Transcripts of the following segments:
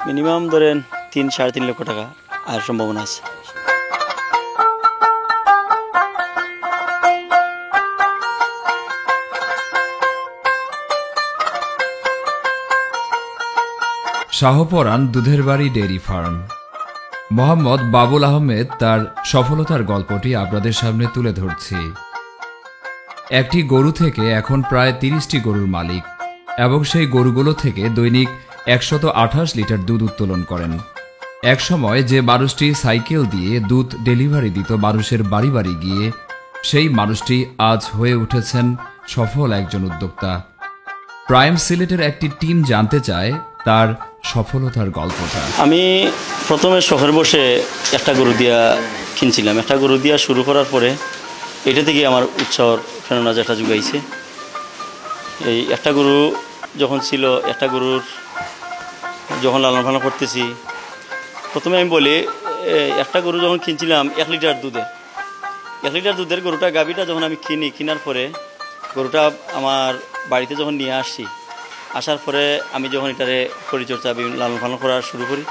Minimum ধরেন 3-3.5 লক্ষ টাকা আয়ের সম্ভাবনা আছে। শাহপরান দুধের বাড়ি ডেইরি ফার্ম। মোহাম্মদ বাবুল আহমেদ তার সফলতার গল্পটি আপনাদের সামনে তুলে ধরছি। একটি গরু থেকে এখন প্রায় 30টি গরুর মালিক এবং সেই গরুগুলো থেকে দৈনিক 128 লিটার দুধ উত্তোলন করেন। এক সময় যে মানুষটি সাইকেল দিয়ে দুধ ডেলিভারি দিত মানুষের বাড়ি বাড়ি গিয়ে, সেই মানুষটি আজ হয়ে উঠেছেন সফল একজন উদ্যোক্তা। প্রাইম সিলেটের একটি টিম জানতে চায় তার সফলতার গল্পটা। আমি প্রথমে শখের বসে একটা গরু দিয়া কিনছিলাম। একটা গরু দিয়া শুরু করার পরে এটা থেকে আমার উৎসাহর প্রেরণা যেটা জুগাইছে। এই একটা গরু যখন ছিল, একটা গরুর যখন লালন পালন করতেছি, প্রথমে আমি বলি একটা গরু যখন কিনছিলাম 1 লিটার দুধের, 1 লিটার দুধের গরুটা গাভীটা যখন আমি কেনার পরে গরুটা আমার বাড়িতে যখন নিয়ে আসছি, আসার পরে আমি যখন এটারে পরিচর্যা লালন পালন করা শুরু করি,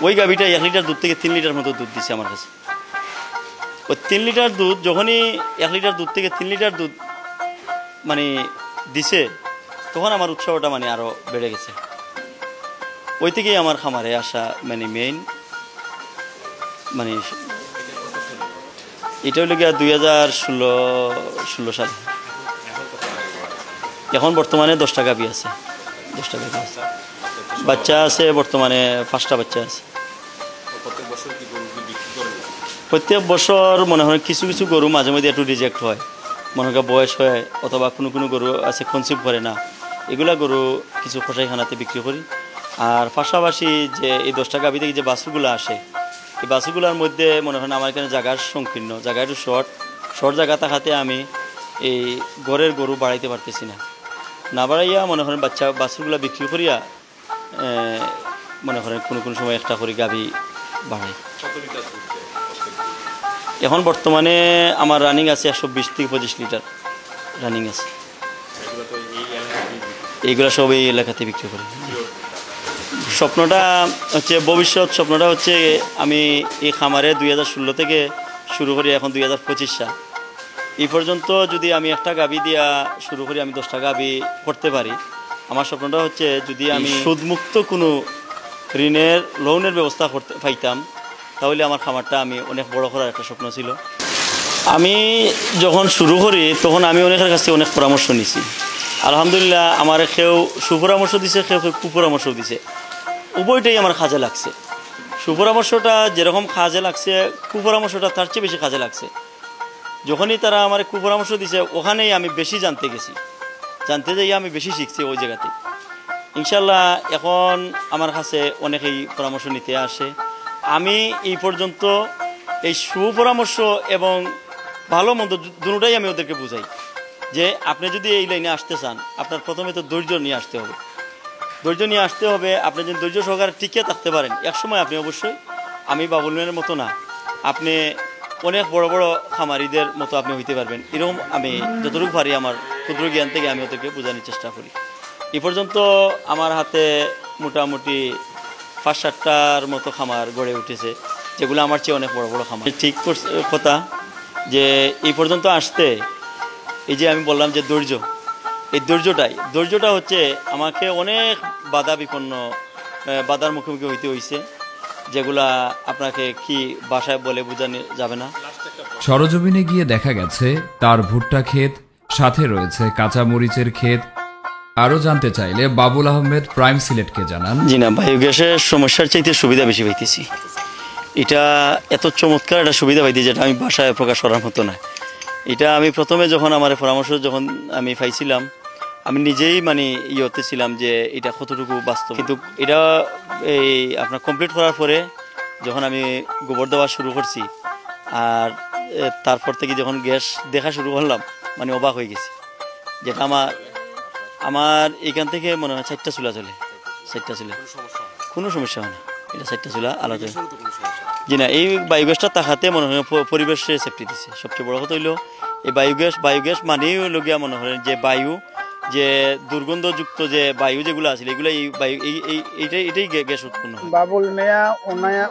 ওই গাভীটা 1 লিটার দুধ থেকে 3 লিটার মতো দুধ দিছে আমার কাছে। ওই 3 লিটার দুধ যখনই 1 লিটার দুধ থেকে 3 লিটার দুধ মানে দিছে, তখন আমার উৎসাহটা মানে আরও বেড়ে গেছে। ওই থেকেই আমার খামারে আসা মানে মেইন মানে এটা হলো গিয়া 2016 সালে। এখন বর্তমানে 10টা গাভী আছে, 10টা গাভী আছে, বাচ্চা আছে বর্তমানে 5টা বাচ্চা আছে। প্রত্যেক বছর মনে হয় কিছু কিছু গরু মাঝে মধ্যে একটু রিজেক্ট হয়, মনে হয় বয়স হয়, অথবা কোনো কোনো গরু আছে কনসিভ করে না, এগুলা গরু কিছু কসাইখানাতে বিক্রি করি। আর পাশাপাশি যে এই 10টা গাভী থেকে যে বাছুরগুলো আসে, এই বাছুরগুলোর মধ্যে মনে হয় আমার এখানে জায়গার সংকীর্ণ, জায়গা একটু শর্ট জায়গা থাকাতে আমি এই ঘরের গরু বাড়াইতে পারতেছি না বাড়াইয়া মনে করেন বাছুরগুলো বিক্রি করিয়া মনে করেন কোনো কোনো সময় একটা করে গাভী বাড়াই। এখন বর্তমানে আমার রানিং আছে 120 থেকে 25 লিটার রানিং আছে। এইগুলো সব এই এলাকাতে বিক্রি করি। স্বপ্নটা হচ্ছে, ভবিষ্যৎ স্বপ্নটা হচ্ছে আমি এই খামারে 2016 থেকে শুরু করি, এখন 2025 সাল এই পর্যন্ত যদি আমি একটা গাভী দিয়া শুরু করি, আমি 10টা গাভী করতে পারি। আমার স্বপ্নটা হচ্ছে যদি আমি সুদমুক্ত কোনো লোনের ব্যবস্থা করতে পাইতাম, তাহলে আমার খামারটা আমি অনেক বড় করার একটা স্বপ্ন ছিল। আমি যখন শুরু করি তখন আমি অনেকের কাছে অনেক পরামর্শ নিছি। আলহামদুলিল্লাহ আমার কেউ সুপরামর্শ দিছে, কেউ কুপরামর্শ দিছে, উভয়টাই আমার কাজে লাগছে। সুপরামর্শটা যেরকম কাজে লাগছে, কুপরামর্শটা তার চেয়ে বেশি কাজে লাগছে। যখনই তারা আমার কুপরামর্শ দিছে, ওখানেই আমি বেশি জানতে যাই আমি বেশি শিখছি ওই জায়গাতে। ইনশাল্লাহ এখন আমার কাছে অনেকেই পরামর্শ নিতে আসে। আমি এই পর্যন্ত এই সুপরামর্শ এবং ভালো মন্দ দুটোটাই আমি ওদেরকে বুঝাই যে আপনি যদি এই লাইনে আসতে চান, আপনার প্রথমে তো ধৈর্য নিয়ে আসতে হবে। আপনি যদি ধৈর্য সহকারে টিকে থাকতে পারেন, একসময় আপনি অবশ্যই আমি বাবুলের মতো না, আপনি অনেক বড় বড় খামারিদের মতো আপনি হইতে পারবেন। এরকম আমি যতটুকু পারি আমার ক্ষুদ্র জ্ঞান থেকে আমি ওদেরকে বোঝানোর চেষ্টা করি। এই পর্যন্ত আমার হাতে মোটামুটি 5-7টার মতো খামার গড়ে উঠেছে, যেগুলো আমার চেয়ে অনেক বড় বড় খামার। ঠিক কথা যে এই পর্যন্ত আসতে, এই যে আমি বললাম যে এই ধৈর্যটা হচ্ছে আমাকে অনেক বাধার মুখোমুখি হইতে হয়েছে, যেগুলা আপনাকে কি ভাষায় বলে বোঝানো যাবে না। সরজমিনে গিয়ে দেখা গেছে তার ভুট্টা ক্ষেত, সাথে রয়েছে কাঁচা মরিচের ক্ষেত। আরও জানতে চাইলে বাবুল আহমেদ প্রাইম সিলেটকে জানান, জি না, বায়োগ্যাসের সমস্যার চাইতে সুবিধা বেশি পাইতেছি। এটা এত চমৎকার একটা সুবিধা পাইতেছি যেটা আমি ভাষায় প্রকাশ করার মতো না। এটা আমি প্রথমে যখন আমার পরামর্শ যখন আমি পাইছিলাম, আমি নিজেই মানে ইয়েতে ছিলাম যে এটা কতটুকু বাস্তব। কিন্তু এটা এই আপনার কমপ্লিট করার পরে যখন আমি গোবর দেওয়া শুরু করছি, আর তারপর থেকে যখন গ্যাস দেখা শুরু করলাম, মানে অবাক হয়ে গেছি। যেটা আমার এখান থেকে মনে হয় 4টা চুলা চলে, 4টা চুলা, কোনো সমস্যা হয় না। এটা 4টা চুলা আলাদা। জি না, এই বায়োগ্যাসটা তাকাতে মনে হয় পরিবেশের সেফটি দিচ্ছে। সবচেয়ে বড় কথা হইলো এই বায়োগ্যাস মানেই হইল গিয়া মনে হয় যে বায়ু যে দুর্গন্ধযুক্ত যে বায়ু যেগুলো আছে এগুলো এই বায়ু এটাই গ্যাস উৎপন্ন হয়। বাবুল মিয়া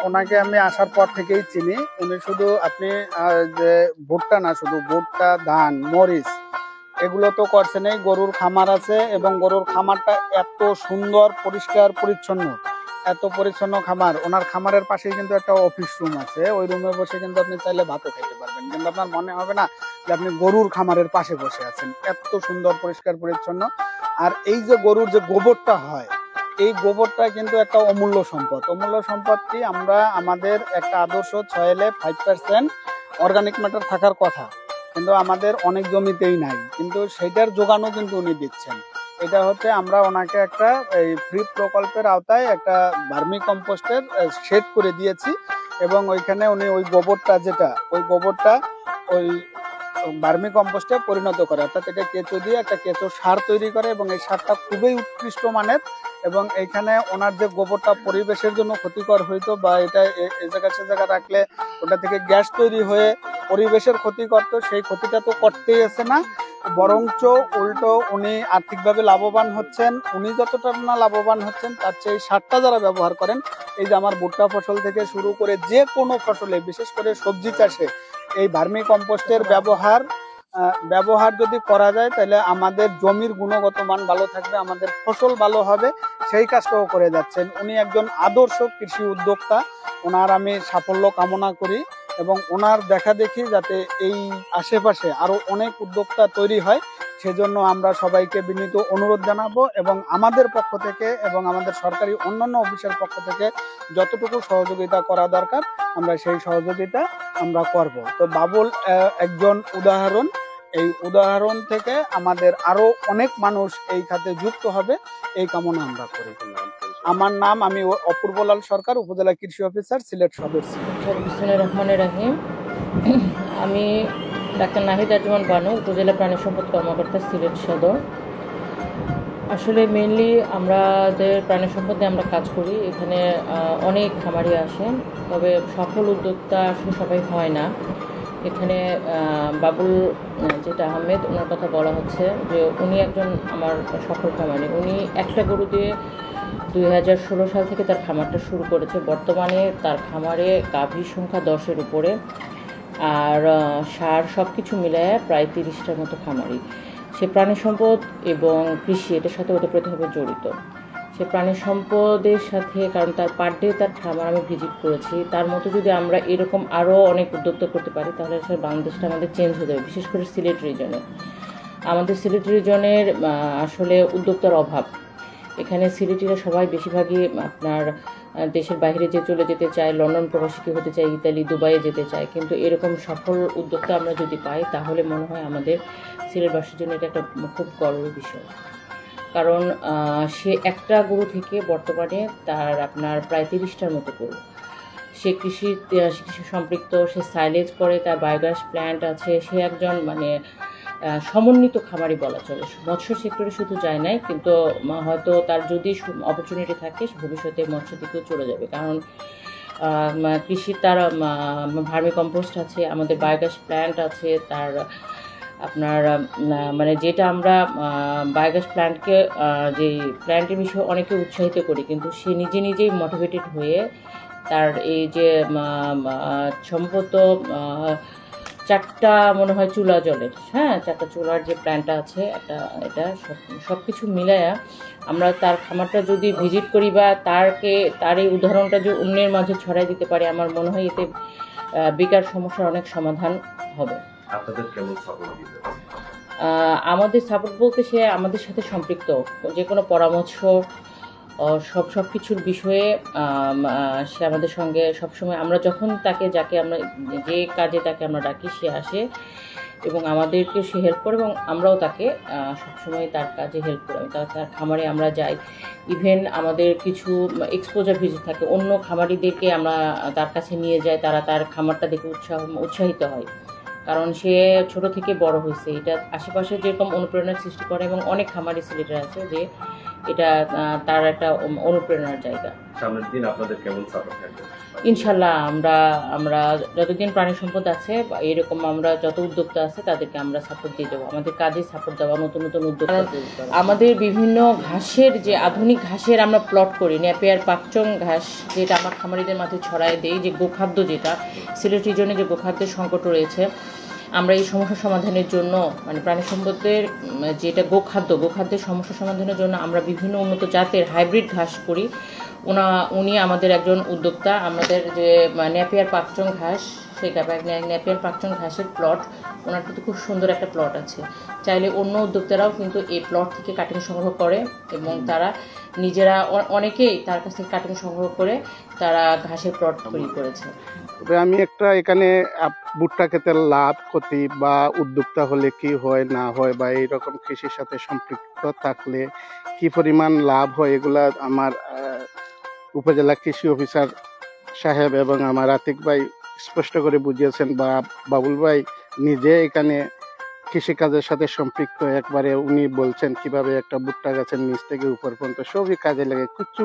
ওনাকে আমি আসার পর থেকেই চিনি। উনি শুধু আপনি যে ভুট্টা না, শুধু ভুট্টা, ধান, মরিচ এগুলো তো করছেনই, গরুর খামার আছে এবং গরুর খামারটা এত সুন্দর, পরিষ্কার পরিচ্ছন্ন, এত পরিচ্ছন্ন খামার। ওনার খামারের পাশেই কিন্তু একটা অফিস রুম আছে, ওই রুমে বসে কিন্তু আপনি চাইলে ভাতও খেতে পারবেন, কিন্তু আপনার মনে হবে না যে আপনি গরুর খামারের পাশে বসে আছেন। এত সুন্দর, পরিষ্কার পরিচ্ছন্ন। আর এই যে গরুর যে গোবরটা হয়, এই গোবরটা কিন্তু একটা অমূল্য সম্পদ। অমূল্য সম্পদটি আমরা আমাদের একটা আদর্শ 6-5% অর্গানিক ম্যাটার থাকার কথা, কিন্তু আমাদের অনেক জমিতেই নাই, কিন্তু সেটার যোগানও কিন্তু উনি দিচ্ছেন। এটা হচ্ছে আমরা ওনাকে একটা এই ফ্রি প্রকল্পের আওতায় একটা ভার্মি কম্পোস্টের শেড করে দিয়েছি, এবং ওইখানে উনি ওই গোবরটা ওই গোবরটা ওই ভার্মি কম্পোস্টে পরিণত করে, অর্থাৎ এটা কেঁচো দিয়ে একটা কেঁচো সার তৈরি করে, এবং এই সারটা খুবই উৎকৃষ্ট মানের। এবং এইখানে ওনার যে গোবরটা পরিবেশের জন্য ক্ষতিকর হইতো, বা এটা এই জায়গা সে জায়গা রাখলে ওটা থেকে গ্যাস তৈরি হয়ে পরিবেশের ক্ষতি করতো, সেই ক্ষতিটা তো করতেই আছে না, বরঞ্চ উল্টো উনি আর্থিকভাবে লাভবান হচ্ছেন। উনি যতটা না লাভবান হচ্ছেন, তার চেয়ে এই সারটা যারা ব্যবহার করেন, এই যে আমার ভুট্টা ফসল থেকে শুরু করে যে কোনো ফসলে, বিশেষ করে সবজি চাষে এই ভার্মি কম্পোস্টের ব্যবহার যদি করা যায়, তাহলে আমাদের জমির গুণগত মান ভালো থাকবে, আমাদের ফসল ভালো হবে। সেই কাজটাও করে যাচ্ছেন। উনি একজন আদর্শ কৃষি উদ্যোক্তা। ওনার আমি সাফল্য কামনা করি, এবং ওনার দেখা দেখি যাতে এই আশেপাশে আরো অনেক উদ্যোক্তা তৈরি হয়, সেজন্য আমরা সবাইকে বিনীত অনুরোধ জানাবো, এবং আমাদের পক্ষ থেকে এবং আমাদের সরকারি অন্যান্য অফিসের পক্ষ থেকে যতটুকু সহযোগিতা করা দরকার, আমরা সেই সহযোগিতা আমরা করব। তো বাবুল একজন উদাহরণ। এই উদাহরণ থেকে আমাদের আরো অনেক মানুষ এই খাতে যুক্ত হবে, এই কামনা আমরা করি। আমার নাম, আমি অপূর্বলাল সরকার, উপজেলা কৃষি অফিসার, সিলেট সদর। বিসমিল্লাহির রহমানির রহিম। আমি ডাক্তার নাহিদ আরজমান বানু, উপজেলা প্রাণী সম্পদ কর্মকর্তা, সিলেট সদর। আসলে মেইনলি আমাদের প্রাণী সম্পদে আমরা কাজ করি। এখানে অনেক খামারি আসেন, তবে সফল উদ্যোক্তা আসলে সবাই হয় না। এখানে বাবুল যেটা আহমেদ, ওনার কথা বলা হচ্ছে যে উনি একজন আমার সফল খামারি। উনি একটা গরু দিয়ে 2016 সাল থেকে তার খামারটা শুরু করেছে। বর্তমানে তার খামারে গাভীর সংখ্যা 10-এর উপরে, আর সার সব কিছু মিলায় প্রায় 30টার মতো খামারি। সে প্রাণী সম্পদ এবং কৃষি এটার সাথে ওতপ্রোতভাবে জড়িত। সে প্রাণী সম্পদের সাথে, কারণ তার পার ডে তার খামার আমি ভিজিট করেছি, তার মতো যদি আমরা এরকম আরও অনেক উদ্যোক্তা করতে পারি, তাহলে আসলে বাংলাদেশটা আমাদের চেঞ্জ হয়ে যাবে। বিশেষ করে সিলেট রিজনে, আমাদের সিলেট রিজনের আসলে উদ্যোক্তার অভাব। এখানে সিলেটিরা সবাই বেশিরভাগই আপনার দেশের বাইরে চলে যেতে চায়, লন্ডন প্রবাসী হতে চায়, ইতালি, দুবাইয়ে যেতে চায়, কিন্তু এরকম সফল উদ্যোক্তা আমরা যদি পাই, তাহলে মনে হয় আমাদের সিলেটবাসীর জন্য এটা একটা খুব গর্বের বিষয়। কারণ সে একটা গরু থেকে বর্তমানে তার আপনার প্রায় 30টার মতো গরু। সে কৃষি সম্পৃক্ত, সে সাইলেজ করে, তার বায়োগ্যাস প্ল্যান্ট আছে। সে একজন সমন্বিত খামারি বলা চলে। মৎস্য সেক্টরে শুধু যায় নাই, কিন্তু হয়তো তার যদি অপরচুনিটি থাকে, ভবিষ্যতে মৎস্য দিকেও চলে যাবে। কারণ কৃষির তার ভার্মি কম্পোস্ট আছে, আমাদের বায়োগ্যাস প্ল্যান্ট আছে, তার আপনার যেটা আমরা বায়োগ্যাস প্ল্যান্টকে, যে প্ল্যান্টের বিষয়ে অনেকে উৎসাহিত করি, কিন্তু সে নিজেই মোটিভেটেড হয়ে তার এই যে সম্ভবত 4টা মনে হয় চুলা জলের, 4টা চুলার যে প্ল্যান্টটা আছে, এটা সব কিছু মিলায়া আমরা তার খামারটা যদি ভিজিট করি, বা তার এই উদাহরণটা যে অন্যের মাঝে ছড়াই দিতে পারে, আমার মনে হয় এতে বেকার সমস্যার অনেক সমাধান হবে। আমাদের সাপোর্ট বলতে, সে আমাদের সাথে সম্পৃক্ত, যে কোনো পরামর্শ সব কিছুর বিষয়ে সে আমাদের সঙ্গে সবসময়, আমরা যখন যাকে আমরা যে কাজে তাকে আমরা ডাকি, সে আসে এবং আমাদেরকে সে হেল্প করে, এবং আমরাও তাকে সবসময় তার কাজে হেল্প করি। তার খামারে আমরা যাই, ইভেন আমাদের কিছু এক্সপোজার ভিজিট থাকে, অন্য খামারিদেরকে আমরা তার কাছে নিয়ে যাই, তারা তার খামারটা দেখে উৎসাহিত হয়। কারণ সে ছোট থেকে বড় হয়েছে, এটা আশেপাশে যেরকম অনুপ্রেরণার সৃষ্টি করে, এবং অনেক খামারি সিলেটের আছে যে এটা তার একটা অনুপ্রেরণার জায়গা। সামনের দিন আপনাদের কেমন সাপোর্ট থাকবে? ইনশাল্লাহ আমরা যতদিন প্রাণী সম্পদ আছে বা এরকম আমরা যত উদ্যোক্তা আছে তাদেরকে আমরা সাপোর্ট দিয়ে দেবো, আমাদের কাজে সাপোর্ট দেওয়া, নতুন নতুন উদ্যোগ। আমাদের বিভিন্ন ঘাসের যে আধুনিক ঘাসের আমরা প্লট করি, নেপিয়ার পাকচং ঘাস যেটা আমার খামারিদের মাঝে ছড়ায় দেই, যে গোখাদ্য, যেটা সিলেট রিজনে যে গোখাদ্যের সংকট রয়েছে, আমরা এই সমস্যা সমাধানের জন্য মানে প্রাণী সম্পদের যেটা গোখাদ্যের সমস্যা সমাধানের জন্য আমরা বিভিন্ন উন্নত জাতের হাইব্রিড ঘাস করি। উনি আমাদের একজন উদ্যোক্তা। আমাদের যে নেপিয়ার পাকচং ঘাস, সেই নেপিয়ার পাকচং ঘাসের প্লট, ওনার কিন্তু খুব সুন্দর একটা প্লট আছে। চাইলে অন্য উদ্যোক্তারাও কিন্তু এই প্লট থেকে কাটিং সংগ্রহ করে এবং তারা নিজেরা অনেকেই তার কাছ থেকে কাটিং সংগ্রহ করে তারা ঘাসের প্লট তৈরি করেছে। তবে আমি একটা এখানে ভুট্টা ক্ষেতের লাভ ক্ষতি বা উদ্যোক্তা হলে কি হয় না হয় বা এইরকম কৃষির সাথে সম্পৃক্ত থাকলে কি পরিমাণ লাভ হয়, এগুলা আমার উপজেলা কৃষি অফিসার সাহেব এবং আমার আতিক ভাই স্পষ্ট করে বুঝিয়েছেন, বা বাবুল ভাই নিজে এখানে কৃষিকাজের সাথে সম্পৃক্ত, একবারে উনি বলছেন কিভাবে একটা ভুট্টা গাছের নিচ থেকে উপর পর্যন্ত সবই কাজে লাগে, কিছু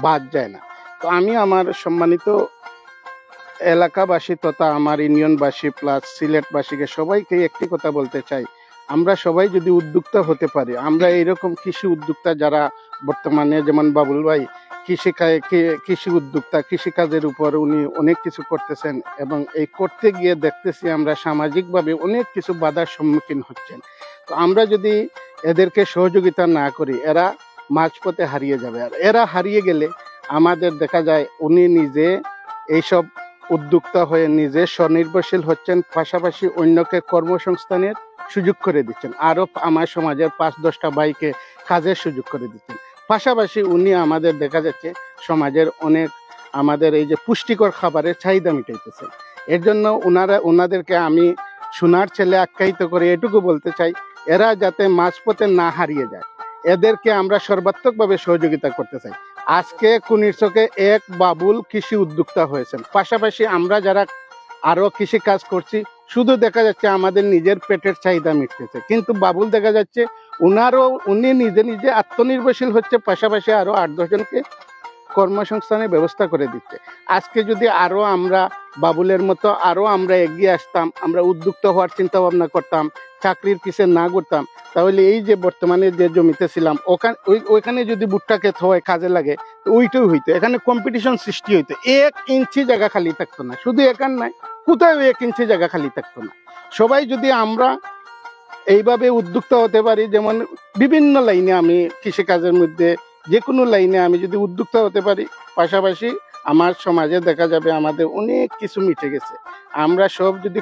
বাদ যায় না। তো আমি আমার সম্মানিত এলাকাবাসী তথা আমার ইউনিয়নবাসী প্লাস সিলেটবাসীকে সবাইকে একটি কথা বলতে চাই, আমরা সবাই যদি উদ্যোক্তা হতে পারি, আমরা এইরকম কৃষি উদ্যোক্তা যারা বর্তমানে, যেমন বাবুল ভাই কৃষি উদ্যোক্তা, কৃষিকাজের উপর উনি অনেক কিছু করতেছেন এবং এই করতে গিয়ে দেখতেছি আমরা সামাজিকভাবে অনেক কিছু বাধার সম্মুখীন হচ্ছেন। তো আমরা যদি এদেরকে সহযোগিতা না করি, এরা মাঝপথে হারিয়ে যাবে, আর এরা হারিয়ে গেলে আমাদের দেখা যায় উনি নিজে এইসব উদ্যোক্তা হয়ে নিজে স্বনির্ভরশীল হচ্ছেন, পাশাপাশি অন্যকে কর্মসংস্থানের সুযোগ করে দিচ্ছেন, আরও আমার সমাজের 5-10টা ভাইকে কাজের সুযোগ করে দিচ্ছেন। পাশাপাশি উনি আমাদের দেখা যাচ্ছে সমাজের অনেক আমাদের এই যে পুষ্টিকর খাবারের চাহিদা মিটাইতেছেন। এর জন্য ওনাদেরকে আমি সোনার ছেলে আখ্যায়িত করে এটুকু বলতে চাই, এরা যাতে মাঝপথে না হারিয়ে যায়, এদেরকে আমরা সর্বাত্মকভাবে সহযোগিতা করতে চাই। আজকে কুনিরচকে এক বাবুল কৃষি উদ্যোক্তা হয়েছেন, পাশাপাশি আমরা যারা আরো কৃষি কাজ করছি, শুধু দেখা যাচ্ছে আমাদের নিজের পেটের চাহিদা মিটতেছে, কিন্তু বাবুল দেখা যাচ্ছে উনি নিজে নিজে আত্মনির্ভরশীল হচ্ছে, পাশাপাশি আরো 8-10 জনকে কর্মসংস্থানের ব্যবস্থা করে দিচ্ছে। আজকে যদি আরো আমরা বাবুলের মতো আরো আমরা এগিয়ে আসতাম, আমরা উদ্যোক্তা হওয়ার চিন্তা ভাবনা করতাম, চাকরির পিছে না ঘুরতাম, তাহলে এই যে বর্তমানে যে জমিতে ছিলাম ওইখানে যদি ভুট্টা ক্ষেত হয় কাজে লাগে, ওইটাই হইতো, এখানে কম্পিটিশন সৃষ্টি হইতো, 1 ইঞ্চি জায়গা খালি থাকতো না, শুধু এখান নাই, কোথাও 1 ইঞ্চি জায়গা খালি থাকতো না। সবাই যদি আমরা এইভাবে উদ্যোক্তা হতে পারি, যেমন বিভিন্ন লাইনে আমি কৃষিকাজের মধ্যে যে কোনো লাইনে আমি যদি উদ্যোক্তা হতে পারি, পাশাপাশি আমার সমাজে দেখা যাবে আমাদের অনেক কিছু মিটে গেছে। আমরা সব যদি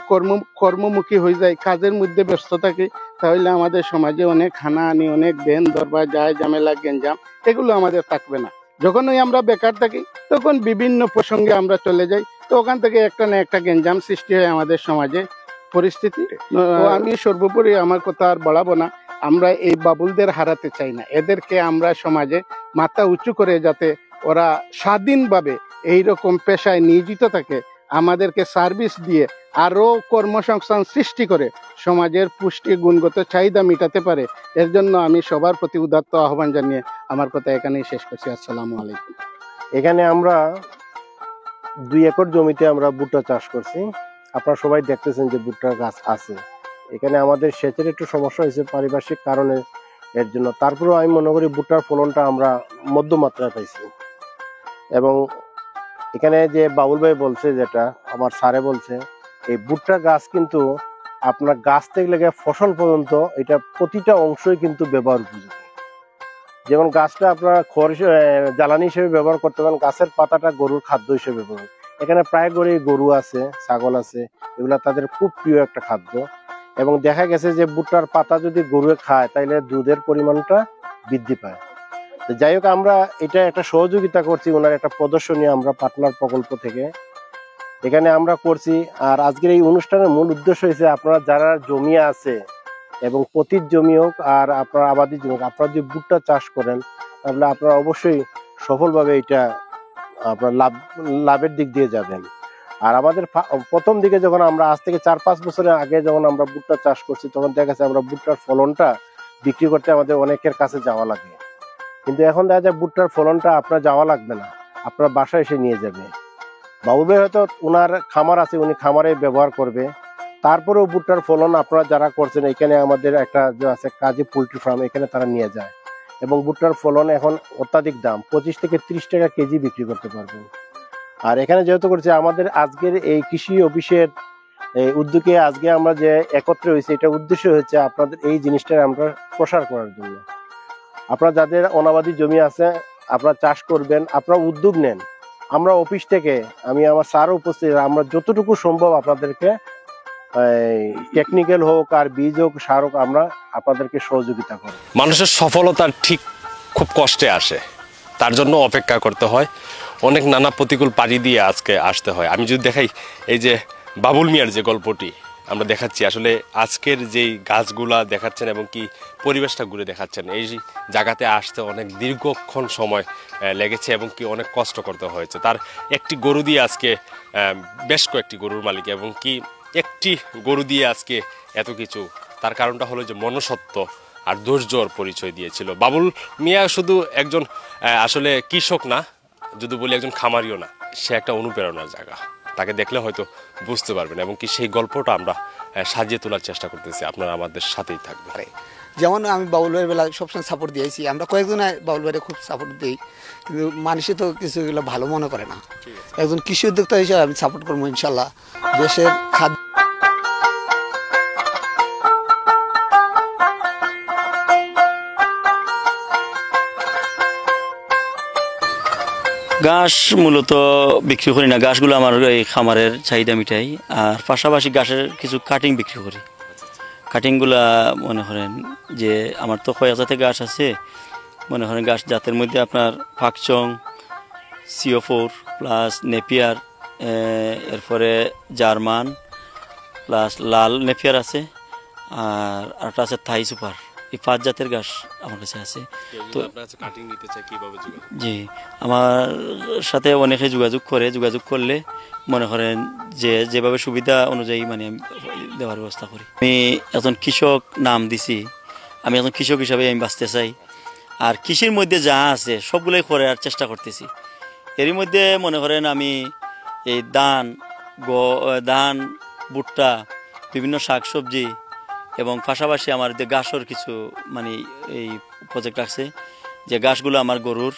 কর্মমুখী হয়ে যাই, কাজের মধ্যে ব্যস্ত থাকি, তাহলে আমাদের সমাজে অনেক হানাহানি, অনেক দেন দরবার, যায় ঝামেলা, গেঞ্জাম, এগুলো আমাদের থাকবে না। যখনই আমরা বেকার থাকি তখন বিভিন্ন প্রসঙ্গে আমরা চলে যাই, তো ওখান থেকে একটা না একটা গেঞ্জাম সৃষ্টি হয় আমাদের সমাজে পরিস্থিতি। তো আমি সর্বোপরি আমার কথা আর বাড়াবো না, আমরা এই বাবুলদের হারাতে চাই না, এদেরকে আমরা সমাজে মাথা উঁচু করে যাতে ওরা স্বাধীনভাবে এইরকম পেশায় নিয়োজিত থাকে, আমাদেরকে সার্ভিস দিয়ে আরো কর্মসংস্থান সৃষ্টি করে সমাজের পুষ্টি গুণগত চাহিদা মেটাতে পারে, এর জন্য আমি সবার প্রতি উদাত্ত আহ্বান জানিয়ে আমার কথা এখানেই শেষ করছি। আসসালামু আলাইকুম। এখানে আমরা 2 একর জমিতে আমরা ভুট্টা চাষ করছি। আপনারা সবাই দেখতেছেন যে ভুট্টার গাছ আছে। এখানে আমাদের সেচের একটু সমস্যা হয়েছে পারিপার্শ্বিক কারণে, এর জন্য। তারপরেও আমি মনে করি ভুট্টার ফলনটা আমরা মধ্যমাত্রায় পাইছি। এবং এখানে যে বাবুল ভাই বলছে, যেটা আমার স্যারে বলছে, এই ভুট্টা গাছ কিন্তু আপনার গাছ থেকে লেগে ফসল পর্যন্ত এটা প্রতিটা অংশই কিন্তু ব্যবহার উপযোগী। যেমন গাছটা আপনার খড় জ্বালানি হিসেবে ব্যবহার করতে পারেন, গাছের পাতাটা গরুর খাদ্য হিসেবে ব্যবহার। এখানে প্রায় গরু আছে, ছাগল আছে, এগুলা তাদের খুব প্রিয় একটা খাদ্য। এবং দেখা গেছে যে ভুট্টার পাতা যদি গরু খায় তাহলে দুধের পরিমাণটা বৃদ্ধি পায়। তো যাই হোক, আমরা এটা একটা সহযোগিতা করছি, ওনার একটা প্রদর্শনী আমরা পার্টনার প্রকল্প থেকে এখানে আমরা করছি। আর আজকের এই অনুষ্ঠানের মূল উদ্দেশ্য হয়েছে, আপনারা যারা জমি আছে এবং পতিত জমি হোক আর আপনার আবাদি জমি হোক, আপনারা যদি ভুট্টা চাষ করেন তাহলে আপনারা অবশ্যই সফলভাবে এটা আপনার লাভের দিক দিয়ে যাবেন। আর আমাদের প্রথম দিকে যখন আমরা আজ থেকে 4-5 বছরের আগে যখন আমরা ভুট্টা চাষ করছি, তখন দেখা গেছে আমরা ভুট্টার ফলনটা বিক্রি করতে আমাদের অনেকের কাছে যাওয়া লাগে। কিন্তু এখন দেখা যায় ভুট্টার ফলনটা আপনার যাওয়া লাগবে না, আপনার বাসায় এসে নিয়ে যাবে। বাবুল ভাই হয়তো ওনার খামার আছে, উনি খামারে ব্যবহার করবে। তারপরেও ভুট্টার ফলন আপনারা যারা করছেন, এখানে আমাদের একটা যে আছে কাজী পোল্ট্রি ফার্ম, এখানে তারা নিয়ে যায় এবং ভুট্টার ফলন এখন অত্যাধিক দাম, 25 থেকে 30 টাকা কেজি বিক্রি করতে পারবেন। আর এখানে যেহেতু করছে আমাদের আজকের এই কৃষি অফিসের উদ্যোগে আজকে আমরা যে একত্রে হয়েছে, এটা উদ্দেশ্য হচ্ছে আপনাদের এই জিনিসটা আমরা প্রসার করার জন্য। আপনারা যাদের অনাবাদি জমি আছে, আপনারা চাষ করবেন, আপনারা উদ্যোগ নেন। আমরা অফিস থেকে, আমি আমার স্যার উপস্থিত, আমরা যতটুকু সম্ভব আপনাদেরকে টেকনিক্যাল হোক আর বীজ হোক সার হোক, আমরা আপনাদেরকে সহযোগিতা করি। মানুষের সফলতা ঠিক খুব কষ্টে আসে, তার জন্য অপেক্ষা করতে হয়, অনেক নানা প্রতিকূল পাড়ি দিয়ে আজকে আসতে হয়। আমি যদি দেখাই, এই যে বাবুল মিয়ার যে গল্পটি আমরা দেখাচ্ছি, আসলে আজকের যেই গাছগুলা দেখাচ্ছেন এবং কি পরিবেশটা ঘুরে দেখাচ্ছেন, এই জায়গাতে আসতে অনেক দীর্ঘক্ষণ সময় লেগেছে এবং কি অনেক কষ্ট করতে হয়েছে। তার একটি গরু দিয়ে আজকে বেশ কয়েকটি গরুর মালিক এবং কি একটি গরু দিয়ে আজকে এত কিছু, তার কারণটা হলো যে মনুষ্যত্ব আর ধৈর্যর পরিচয় দিয়েছিল। বাবুল মিয়া শুধু একজন আসলে কৃষক না, যদি বলি একজন খামারিও না, সে একটা অনুপ্রেরণার জায়গা। তাকে দেখলে হয়তো বুঝতে পারবেন এবং কি সেই গল্পটা আমরা সাজিয়ে তোলার চেষ্টা করতেছি। আপনারা আমাদের সাথেই থাকবেন। যেমন আমি বাবুল ভাইয়ের বেলা সবসময় সাপোর্ট দিয়েছি, আমরা কয়েকজন বাবুল ভাইয়ের খুব সাপোর্ট দিই, কিন্তু মানুষে তো কিছু এগুলো ভালো মনে করে না। একজন কৃষি উদ্যোক্তা হিসেবে আমি সাপোর্ট করবো ইনশাল্লাহ। দেশের খাদ্য ঘাস মূলত বিক্রি করি না, ঘাসগুলো আমার এই খামারের চাহিদা মিটাই। আর পাশাপাশি ঘাসের কিছু কাটিং বিক্রি করি। কাটিংগুলা মনে করেন যে আমার তো কয়েক জাতের ঘাস আছে, মনে করেন ঘাস জাতের মধ্যে আপনার ফাকচং, CO4 প্লাস নেপিয়ার, এরপরে জার্মান প্লাস লাল নেপিয়ার আছে, আর একটা আছে থাই সুপার। এই 5 জাতের ঘাস আমার কাছে আছে। তো জি, আমার সাথে অনেকে যোগাযোগ করে, যোগাযোগ করলে মনে করেন যে যেভাবে সুবিধা অনুযায়ী মানে আমি দেওয়ার ব্যবস্থা করি। আমি একজন কৃষক নাম দিছি, আমি একজন কৃষক হিসাবে আমি বাঁচতে চাই। আর কৃষির মধ্যে যা আছে সবগুলোই করার চেষ্টা করতেছি। এরই মধ্যে মনে করেন আমি এই ধান, ভুট্টা, বিভিন্ন শাকসবজি এবং পাশাপাশি আমার যে ঘাসের কিছু মানে এই প্রজেক্ট আছে, যে ঘাসগুলো আমার গরুর,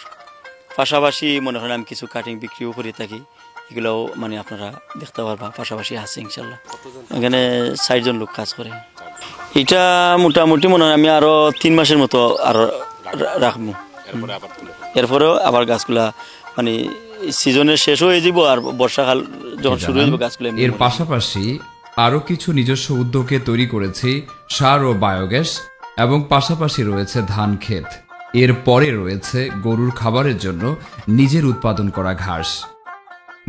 পাশাপাশি মনে করেন আমি কিছু কাটিং বিক্রিও করে থাকি। এগুলোও মানে আপনারা দেখতে পারবা, পাশাপাশি আছে ইনশাল্লাহ। এখানে 60 জন লোক কাজ করে। এটা মোটামুটি মনে হয় আমি আরও 3 মাসের মতো আরও রাখবো। এরপরেও আবার গাছগুলা মানে সিজনের শেষ হয়ে যাব, আর বর্ষাকাল যখন শুরু হয়ে যাবে গাছগুলো। এর পাশাপাশি আরও কিছু নিজস্ব উদ্যোগে তৈরি করেছি সার ও বায়োগ্যাস, এবং পাশাপাশি রয়েছে ধান ক্ষেত। এর পরে রয়েছে গরুর খাবারের জন্য নিজের উৎপাদন করা ঘাস।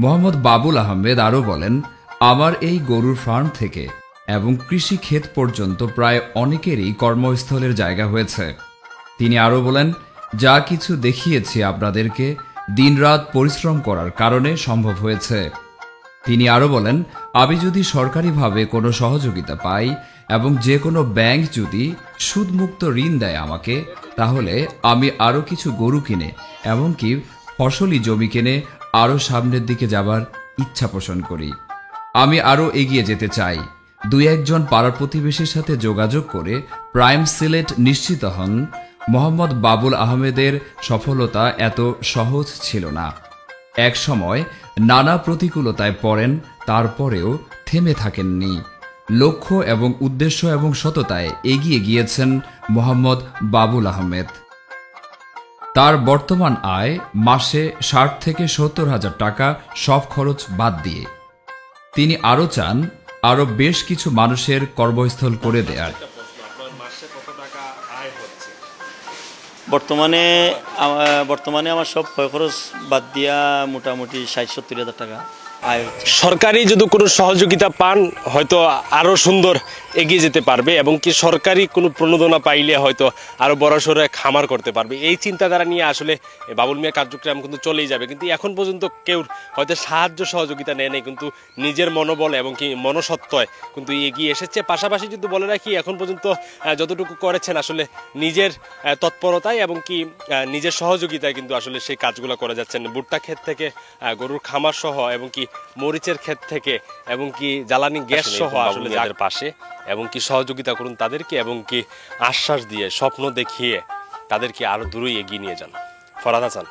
মোহাম্মদ বাবুল আহমেদ আরও বলেন, আমার এই গরুর ফার্ম থেকে এবং কৃষি ক্ষেত পর্যন্ত প্রায় অনেকেরই কর্মস্থলের জায়গা হয়েছে। তিনি আরও বলেন, যা কিছু দেখিয়েছি আপনাদেরকে দিনরাত পরিশ্রম করার কারণে সম্ভব হয়েছে। তিনি আরও বলেন, আমি যদি সরকারিভাবে কোনো সহযোগিতা পাই এবং যে কোনো ব্যাংক যদি সুদমুক্ত ঋণ দেয় আমাকে, তাহলে আমি আরও কিছু গরু কিনে এমনকি ফসলি জমি কিনে আরও সামনের দিকে যাবার ইচ্ছা পোষণ করি। আমি আরও এগিয়ে যেতে চাই। 2-1 জন পাড়ার প্রতিবেশীর সাথে যোগাযোগ করে প্রাইম সিলেট নিশ্চিত হন। মোহাম্মদ বাবুল আহমেদের সফলতা এত সহজ ছিল না। এক সময় নানা প্রতিকূলতায় পড়েন, তারপরেও থেমে থাকেননি। লক্ষ্য এবং উদ্দেশ্য এবং সততায় এগিয়ে গিয়েছেন মোহাম্মদ বাবুল আহমেদ। তার বর্তমান আয় মাসে 60 থেকে 70 হাজার টাকা, সব খরচ বাদ দিয়ে। তিনি আরও চান আরও বেশ কিছু মানুষের কর্মস্থল করে দেয়ার। বর্তমানে আমার সব ক্ষয় খরচ বাদ দিয়া মোটামুটি 60-70 হাজার টাকা আয় হচ্ছে। সরকারি যদি কোনো সহযোগিতা পান, হয়তো আরও সুন্দর এগিয়ে যেতে পারবে এবং কি সরকারি কোনো প্রণোদনা পাইলে হয়তো আরও বড়সড় খামার করতে পারবে। এই চিন্তাধারা নিয়ে আসলে বাবুল মিয়ার কার্যক্রম কিন্তু চলেই যাবে, কিন্তু এখন পর্যন্ত কেউ হয়তো সাহায্য সহযোগিতা নেয় নাই, কিন্তু নিজের মনোবল এবং কি মনসত্ত্বয় কিন্তু এগিয়ে এসেছে। পাশাপাশি যদি বলে রাখি এখন পর্যন্ত যতটুকু করেছেন আসলে নিজের তৎপরতায় এবং কি নিজের সহযোগিতায় কিন্তু আসলে সেই কাজগুলো করে যাচ্ছেন। ভুট্টা ক্ষেত থেকে গরুর খামার সহ এবং কি মরিচের ক্ষেত থেকে এবং কি জ্বালানি গ্যাস সহ আসলে যাদের পাশে এবং কি সহযোগিতা করুন তাদেরকে এবং কি আশ্বাস দিয়ে স্বপ্ন দেখিয়ে তাদেরকে আরো দূরে এগিয়ে নিয়ে যান। ফরহাদ হাসান,